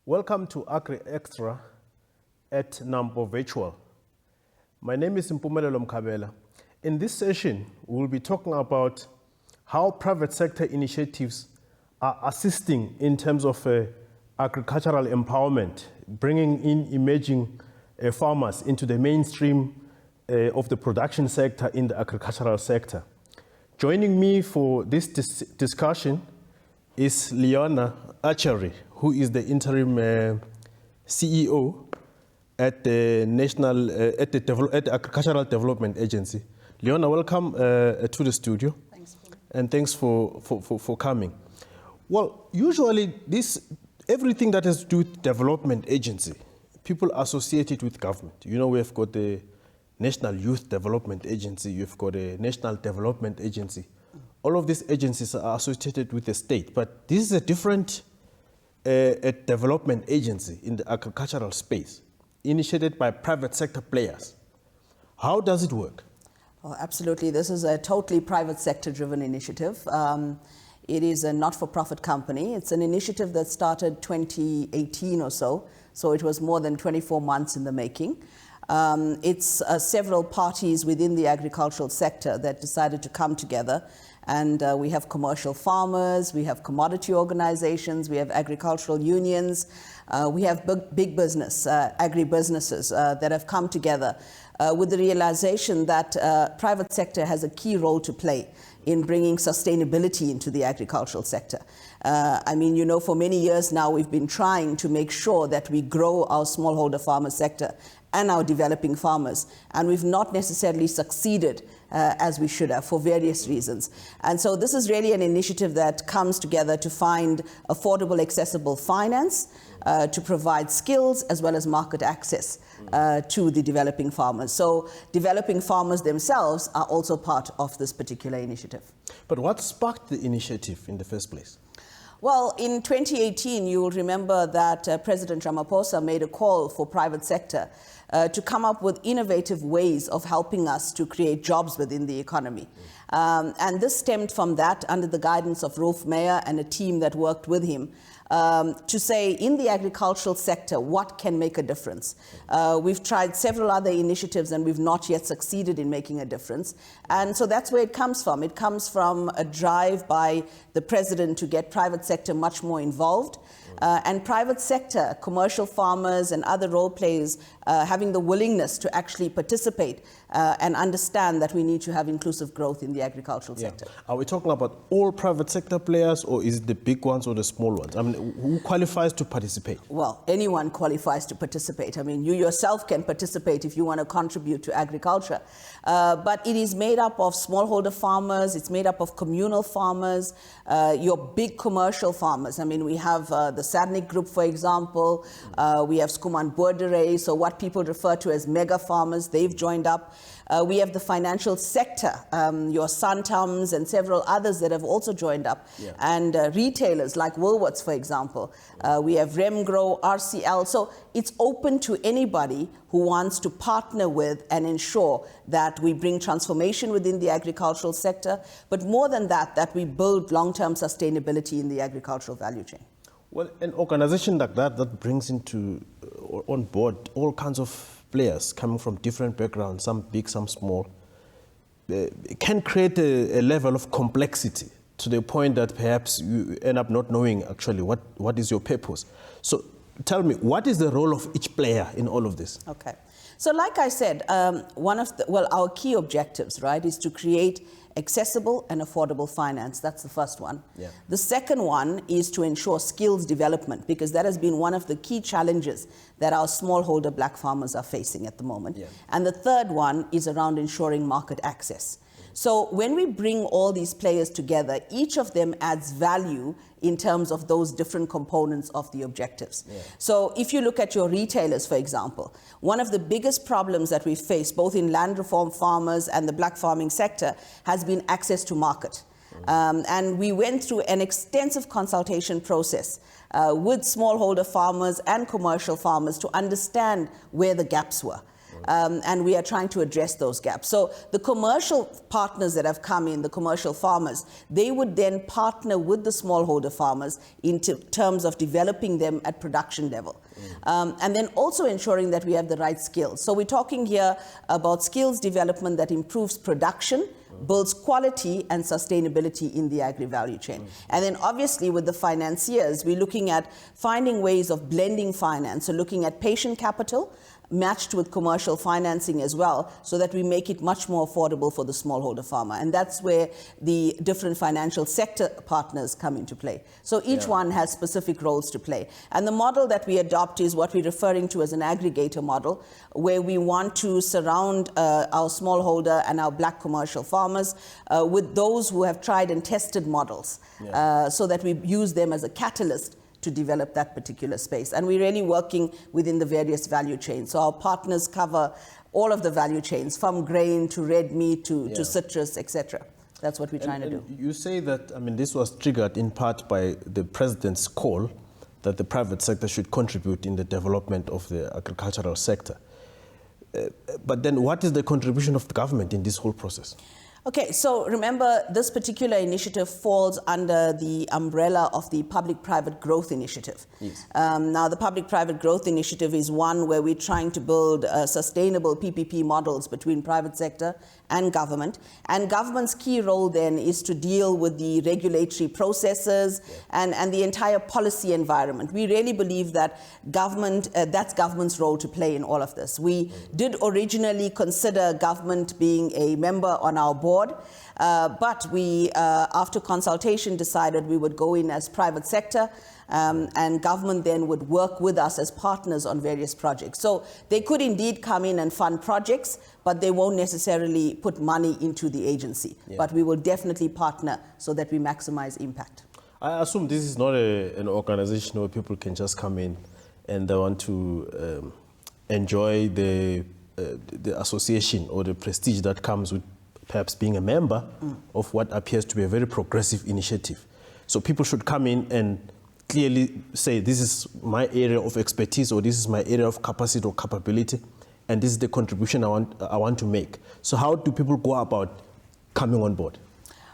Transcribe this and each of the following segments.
Welcome to Aggregator at NAMPO Virtual. My name is Mpumelelo Mkhabela. In this session, we will be talking about how private sector initiatives are assisting in terms of agricultural empowerment, bringing in emerging farmers into the mainstream of the production sector in the agricultural sector. Joining me for this discussion is Leona Archery, who is the interim CEO at the Agricultural Development Agency. Leona, welcome to the studio. Thanks. And thanks for coming. Well, usually everything that has to do with development agency, people associate it with government. You know, we've got the National Youth Development Agency, you've got a National Development Agency. All of these agencies are associated with the state, but this is a different development agency in the agricultural space, initiated by private sector players. How does it work? Oh, absolutely. This is a totally private sector driven initiative. It is a not-for-profit company. It's an initiative that started 2018 or so it was more than 24 months in the making. It's several parties within the agricultural sector that decided to come together. And we have commercial farmers, we have commodity organizations, we have agricultural unions, we have big business, agri-businesses that have come together with the realization that private sector has a key role to play in bringing sustainability into the agricultural sector. I mean, you know, for many years now, we've been trying to make sure that we grow our smallholder farmer sector and our developing farmers, and we've not necessarily succeeded as we should have for various reasons. And so this is really an initiative that comes together to find affordable, accessible finance, to provide skills as well as market access to the developing farmers. So developing farmers themselves are also part of this particular initiative. But what sparked the initiative in the first place? Well, in 2018, you will remember that President Ramaphosa made a call for private sector to come up with innovative ways of helping us to create jobs within the economy. And this stemmed from that under the guidance of Rolf Meyer and a team that worked with him to say, in the agricultural sector, what can make a difference? We've tried several other initiatives and we've not yet succeeded in making a difference. And so that's where it comes from. It comes from a drive by the president to get private sector much more involved. And private sector, commercial farmers and other role players having the willingness to actually participate and understand that we need to have inclusive growth in the agricultural sector. Are we talking about all private sector players, or is it the big ones or the small ones? I mean, who qualifies to participate? Well, anyone qualifies to participate. I mean, you yourself can participate if you want to contribute to agriculture. But it is made up of smallholder farmers, it's made up of communal farmers, your big commercial farmers. I mean, we have the Sadnik Group, for example. We have Skuman Boerdery, so what people refer to as mega farmers, they've joined up. We have the financial sector, your Santums and several others that have also joined up. Yeah. And retailers like Woolworths, for example. We have Remgro, RCL. So it's open to anybody who wants to partner with and ensure that we bring transformation within the agricultural sector, but more than that, that we build long-term sustainability in the agricultural value chain. Well, an organization like that brings on board all kinds of players coming from different backgrounds, some big, some small, can create a level of complexity to the point that perhaps you end up not knowing actually what is your purpose. So tell me, what is the role of each player in all of this? Okay. So like I said, our key objectives, right, is to create accessible and affordable finance. That's the first one. Yeah. The second one is to ensure skills development, because that has been one of the key challenges that our smallholder black farmers are facing at the moment. Yeah. And the third one is around ensuring market access. So when we bring all these players together, each of them adds value in terms of those different components of the objectives. Yeah. So if you look at your retailers, for example, one of the biggest problems that we face, both in land reform farmers and the black farming sector, has been access to market. And we went through an extensive consultation process with smallholder farmers and commercial farmers to understand where the gaps were. and we are trying to address those gaps. So the commercial partners that have come in, the commercial farmers, they would then partner with the smallholder farmers in terms of developing them at production level. And then also ensuring that we have the right skills. So we're talking here about skills development that improves production, builds quality and sustainability in the agri-value chain. And then obviously with the financiers, we're looking at finding ways of blending finance, so looking at patient capital matched with commercial financing as well, so that we make it much more affordable for the smallholder farmer. And that's where the different financial sector partners come into play. So each one has specific roles to play. And the model that we adopt is what we're referring to as an aggregator model, where we want to surround our smallholder and our black commercial farmers with those who have tried and tested models, so that we use them as a catalyst to develop that particular space. And we're really working within the various value chains. So our partners cover all of the value chains, from grain to red meat to citrus, etc. That's what we're trying to do. You say that, I mean, this was triggered in part by the president's call that the private sector should contribute in the development of the agricultural sector. But then what is the contribution of the government in this whole process? Okay, so remember, this particular initiative falls under the umbrella of the Public-Private Growth Initiative. Yes. Now, the Public-Private Growth Initiative is one where we're trying to build sustainable PPP models between private sector and government. And government's key role then is to deal with the regulatory processes and the entire policy environment. We really believe that government, that's government's role to play in all of this. We did originally consider government being a member on our board, but we, after consultation, decided we would go in as private sector, and government then would work with us as partners on various projects. So they could indeed come in and fund projects, but they won't necessarily put money into the agency. But we will definitely partner so that we maximize impact. I assume this is not an organization where people can just come in and they want to enjoy the association or the prestige that comes with perhaps being a member of what appears to be a very progressive initiative. So people should come in and clearly say, this is my area of expertise, or this is my area of capacity or capability, and this is the contribution I want to make. So how do people go about coming on board?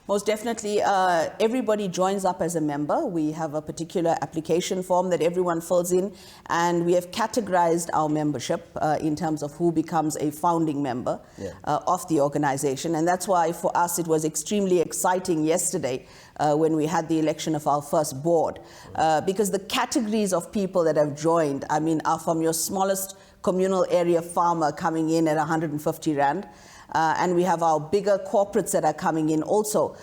Most definitely, everybody joins up as a member. We have a particular application form that everyone fills in, and we have categorized our membership in terms of who becomes a founding member of the organization. And that's why for us it was extremely exciting yesterday when we had the election of our first board, because the categories of people that have joined, I mean, are from your smallest communal area farmer coming in at 150 Rand, and we have our bigger corporates that are coming in also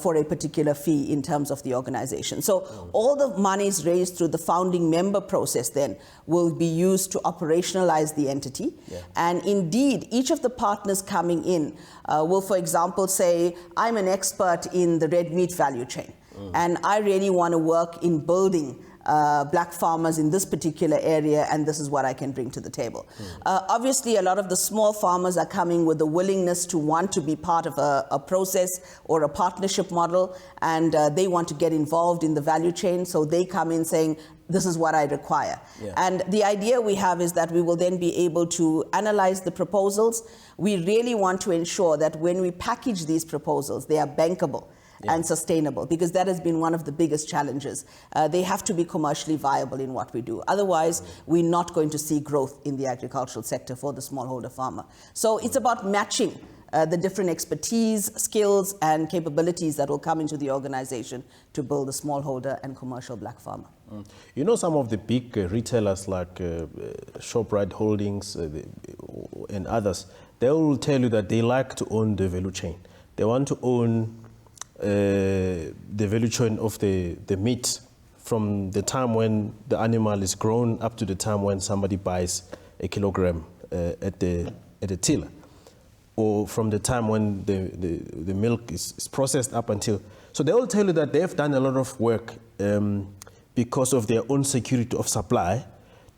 for a particular fee in terms of the organization. So all the monies raised through the founding member process then will be used to operationalize the entity. And indeed, each of the partners coming in will, for example, say, I'm an expert in the red meat value chain, and I really want to work in building black farmers in this particular area, and this is what I can bring to the table. Obviously, a lot of the small farmers are coming with the willingness to want to be part of a process or a partnership model, and they want to get involved in the value chain, so they come in saying, this is what I require. And the idea we have is that we will then be able to analyze the proposals. We really want to ensure that when we package these proposals, they are bankable and sustainable, because that has been one of the biggest challenges. They have to be commercially viable in what we do. Otherwise, we're not going to see growth in the agricultural sector for the smallholder farmer. So it's about matching the different expertise, skills, and capabilities that will come into the organization to build a smallholder and commercial black farmer. You know, some of the big retailers like ShopRite Holdings and others, they will tell you that they like to own the value chain. They want to own the value chain of the meat from the time when the animal is grown up to the time when somebody buys a kilogram at the tiller, or from the time when the milk is processed up until. So they will tell you that they've done a lot of work because of their own security of supply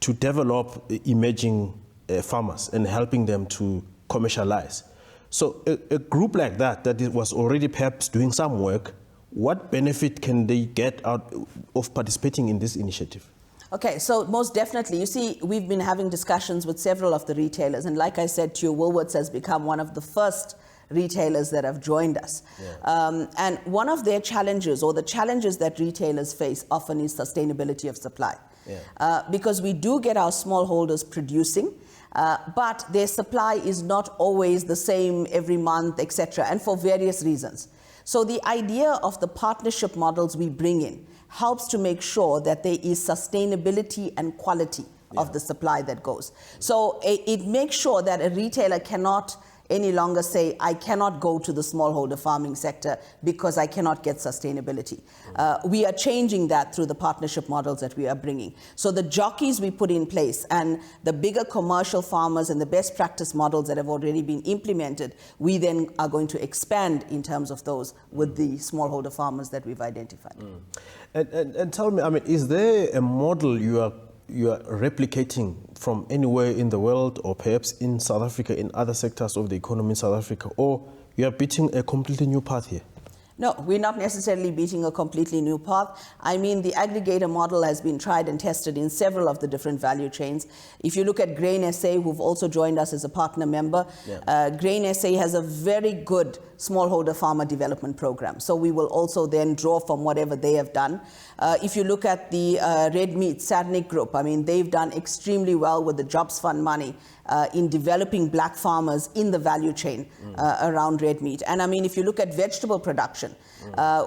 to develop emerging farmers and helping them to commercialize. So a group like that was already perhaps doing some work, what benefit can they get out of participating in this initiative? Okay, so most definitely, you see, we've been having discussions with several of the retailers, and like I said to you, Woolworths has become one of the first retailers that have joined us. Yeah. And one of their challenges, or the challenges that retailers face often, is sustainability of supply. Yeah. Because we do get our smallholders producing, but their supply is not always the same every month, etc., and for various reasons. So the idea of the partnership models we bring in helps to make sure that there is sustainability and quality of the supply that goes. So it makes sure that a retailer cannot any longer say, I cannot go to the smallholder farming sector because I cannot get sustainability. We are changing that through the partnership models that we are bringing. So the jockeys we put in place and the bigger commercial farmers and the best practice models that have already been implemented, we then are going to expand in terms of those with the smallholder farmers that we've identified. And tell me, I mean, is there a model you are replicating from anywhere in the world, or perhaps in South Africa, in other sectors of the economy in South Africa, or you are beating a completely new path here? No, we're not necessarily beating a completely new path. I mean, the aggregator model has been tried and tested in several of the different value chains. If you look at Grain SA, who've also joined us as a partner member, Grain SA has a very good smallholder farmer development program. So we will also then draw from whatever they have done. If you look at the Red Meat, Sadnik Group, I mean, they've done extremely well with the Jobs Fund money in developing black farmers in the value chain around red meat. And I mean, if you look at vegetable production,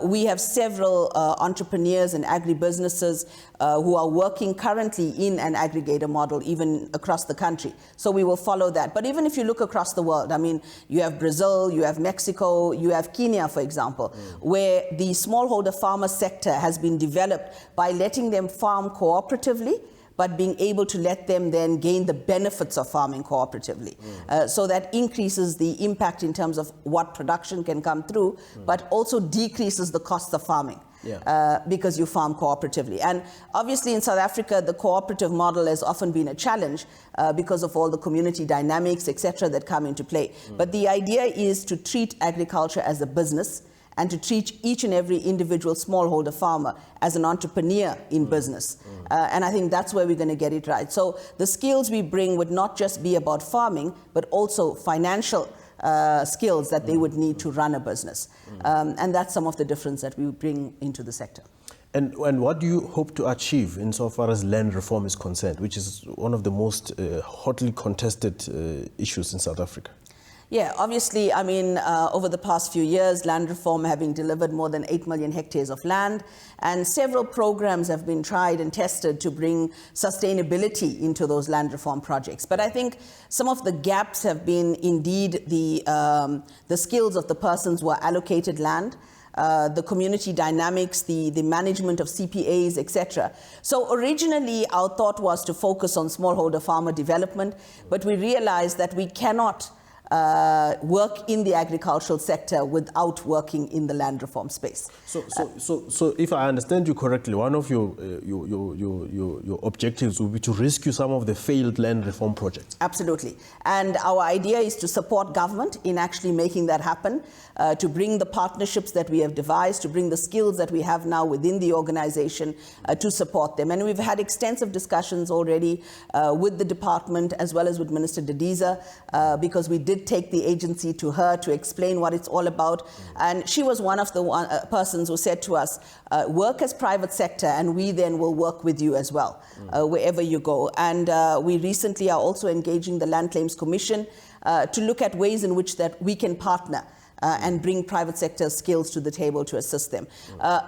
we have several entrepreneurs and agribusinesses who are working currently in an aggregator model, even across the country. So we will follow that. But even if you look across the world, I mean, you have Brazil, you have Mexico, you have Kenya, for example, where the smallholder farmer sector has been developed by letting them farm cooperatively, but being able to let them then gain the benefits of farming cooperatively. So that increases the impact in terms of what production can come through, but also decreases the cost of farming. Because you farm cooperatively. And obviously in South Africa, the cooperative model has often been a challenge because of all the community dynamics, etc., that come into play. But the idea is to treat agriculture as a business and to treat each and every individual smallholder farmer as an entrepreneur in business. And I think that's where we're going to get it right. So the skills we bring would not just be about farming, but also financial skills that they would need to run a business. And that's some of the difference that we bring into the sector. And what do you hope to achieve insofar as land reform is concerned, which is one of the most hotly contested issues in South Africa? Yeah, obviously, I mean, over the past few years, land reform having delivered more than 8 million hectares of land, and several programs have been tried and tested to bring sustainability into those land reform projects. But I think some of the gaps have been indeed the skills of the persons who are allocated land, the community dynamics, the management of CPAs, etc. So originally, our thought was to focus on smallholder farmer development, but we realized that we cannot work in the agricultural sector without working in the land reform space. So if I understand you correctly, one of your objectives will be to rescue some of the failed land reform projects. Absolutely. And our idea is to support government in actually making that happen, to bring the partnerships that we have devised, to bring the skills that we have now within the organization to support them. And we've had extensive discussions already with the department as well as with Minister Didiza, because we did take the agency to her to explain what it's all about. And she was one of the persons who said to us, work as private sector and we then will work with you as well, wherever you go. And we recently are also engaging the Land Claims Commission to look at ways in which that we can partner and bring private sector skills to the table to assist them.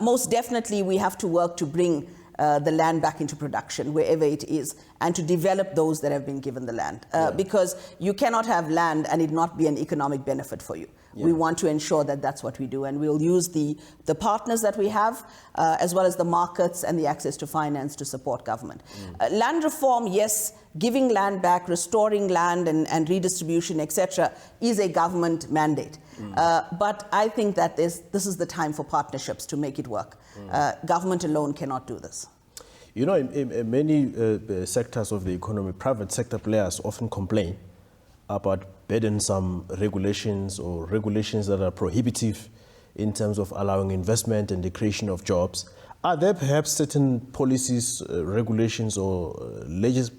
Most definitely we have to work to bring the land back into production wherever it is, and to develop those that have been given the land. Because you cannot have land and it not be an economic benefit for you. We want to ensure that that's what we do, and we'll use the partners that we have, as well as the markets and the access to finance to support government. Land reform, yes, giving land back, restoring land and redistribution, etc., is a government mandate. But I think that this is the time for partnerships to make it work. Government alone cannot do this. You know, in many sectors of the economy, private sector players often complain about burdensome regulations or regulations that are prohibitive in terms of allowing investment and the creation of jobs. Are there perhaps certain policies, regulations, or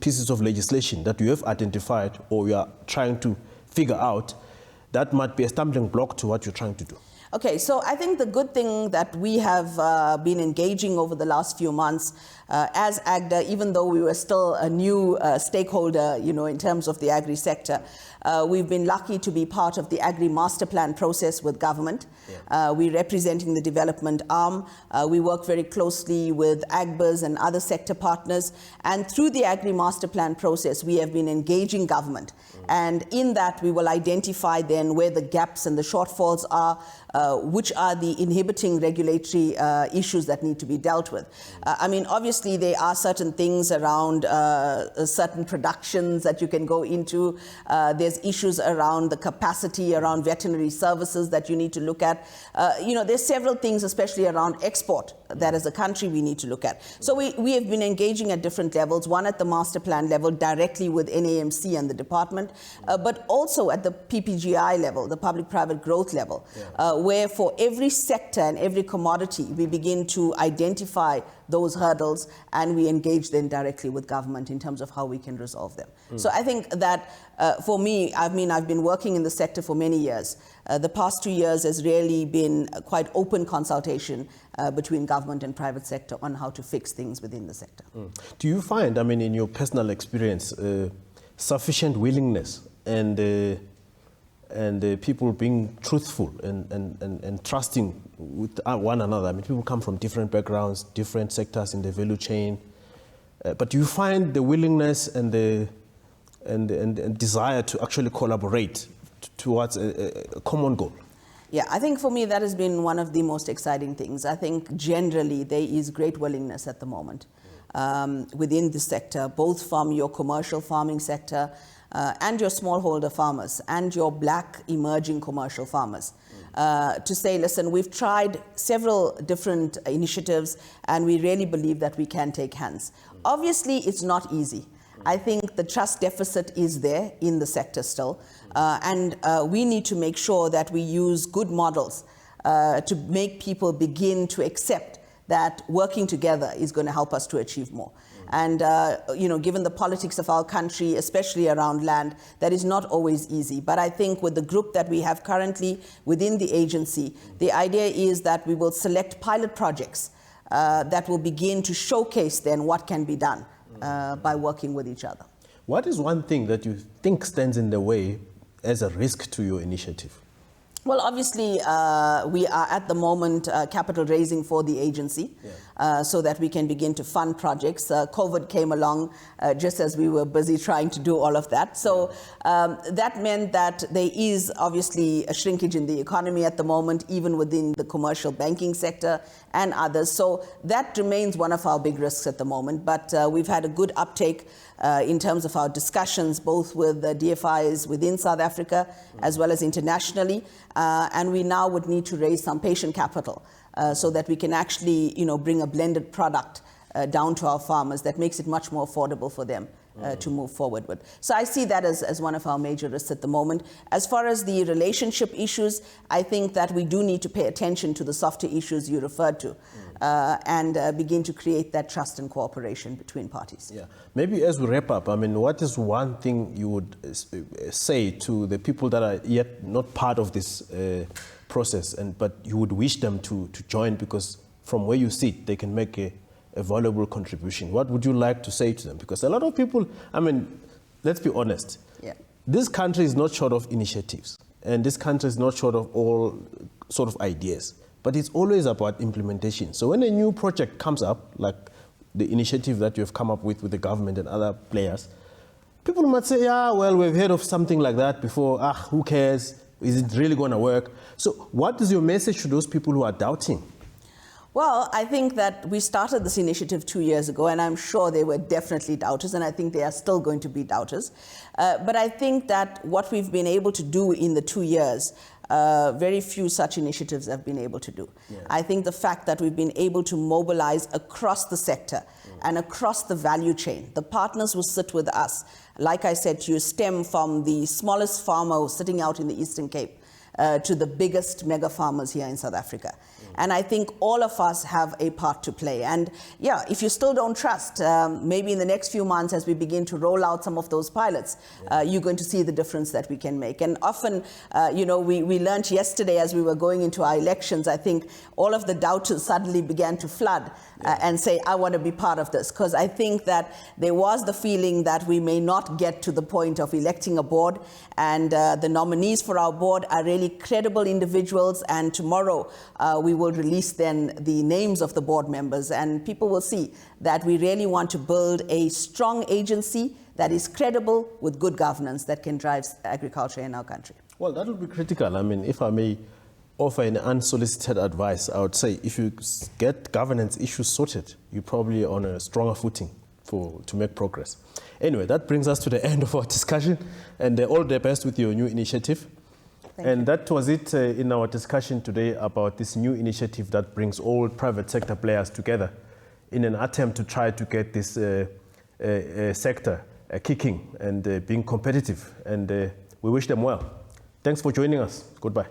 pieces of legislation that you have identified or you are trying to figure out that might be a stumbling block to what you're trying to do? Okay, so I think the good thing that we have been engaging over the last few months as AGDA, even though we were still a new stakeholder, in terms of the agri sector, we've been lucky to be part of the Agri Master Plan process with government. Yeah. We're representing the development arm. We work very closely with AGDAs and other sector partners. And through the Agri Master Plan process, we have been engaging government. And in that, we will identify then where the gaps and the shortfalls are, which are the inhibiting regulatory issues that need to be dealt with. Obviously, there are certain things around certain productions that you can go into. There's issues around the capacity around veterinary services that you need to look at. There's several things, especially around export, that as a country we need to look at. So we have been engaging at different levels, one at the master plan level directly with NAMC and the department, but also at the PPGI level, the public-private growth level, where for every sector and every commodity, we begin to identify those hurdles and we engage then directly with government in terms of how we can resolve them. So I think that for me, I've been working in the sector for many years. The past 2 years has really been quite open consultation between government and private sector on how to fix things within the sector. Do you find, in your personal experience, sufficient willingness and people being truthful and trusting with one another? People come from different backgrounds, different sectors in the value chain. But do you find the willingness and the desire to actually collaborate towards a common goal? Yeah, I think for me that has been one of the most exciting things. I think generally there is great willingness at the moment within the sector, both from your commercial farming sector and your smallholder farmers and your black emerging commercial farmers to say, listen, we've tried several different initiatives and we really believe that we can take hands. Obviously, it's not easy. I think the trust deficit is there in the sector still, and we need to make sure that we use good models to make people begin to accept that working together is going to help us to achieve more. And, given the politics of our country, especially around land, that is not always easy. But I think with the group that we have currently within the agency, the idea is that we will select pilot projects that will begin to showcase then what can be done by working with each other. What is one thing that you think stands in the way as a risk to your initiative? Well, obviously, we are at the moment capital raising for the agency so that we can begin to fund projects. COVID came along just as we were busy trying to do all of that. So that meant that there is obviously a shrinkage in the economy at the moment, even within the commercial banking sector and others. So that remains one of our big risks at the moment. But we've had a good uptake in terms of our discussions, both with the DFIs within South Africa as well as internationally. And we now would need to raise some patient capital so that we can actually, bring a blended product down to our farmers that makes it much more affordable for them to move forward with. So I see that as one of our major risks at the moment. As far as the relationship issues, I think that we do need to pay attention to the softer issues you referred to and begin to create that trust and cooperation between parties. Yeah. Maybe as we wrap up, what is one thing you would say to the people that are yet not part of this process, but you would wish them to join because from where you sit, they can make a valuable contribution? What would you like to say to them? Because a lot of people, let's be honest, this country is not short of initiatives, and this country is not short of all sort of ideas, but it's always about implementation. So when a new project comes up, like the initiative that you have come up with the government and other players, people might say, well, we've heard of something like that before, who cares? Is it really going to work? So what is your message to those people who are doubting? Well, I think that we started this initiative 2 years ago, and I'm sure there were definitely doubters, and I think there are still going to be doubters. But I think that what we've been able to do in the 2 years, very few such initiatives have been able to do. Yeah. I think the fact that we've been able to mobilize across the sector and across the value chain, the partners who sit with us, like I said to you, stem from the smallest farmer sitting out in the Eastern Cape, to the biggest mega farmers here in South Africa. And I think all of us have a part to play. And yeah, if you still don't trust, maybe in the next few months as we begin to roll out some of those pilots, you're going to see the difference that we can make. And often, you know, we learned yesterday as we were going into our elections, I think all of the doubters suddenly began to flood and say, I want to be part of this. Because I think that there was the feeling that we may not get to the point of electing a board, and the nominees for our board are really credible individuals, and tomorrow we will release then the names of the board members, and people will see that we really want to build a strong agency that is credible with good governance that can drive agriculture in our country. Well, that would be critical. I mean, if I may offer an unsolicited advice, I would say if you get governance issues sorted, you're probably on a stronger footing to make progress. Anyway, that brings us to the end of our discussion, and all the best with your new initiative. And that was it in our discussion today about this new initiative that brings all private sector players together in an attempt to try to get this sector kicking and being competitive. And we wish them well. Thanks for joining us. Goodbye.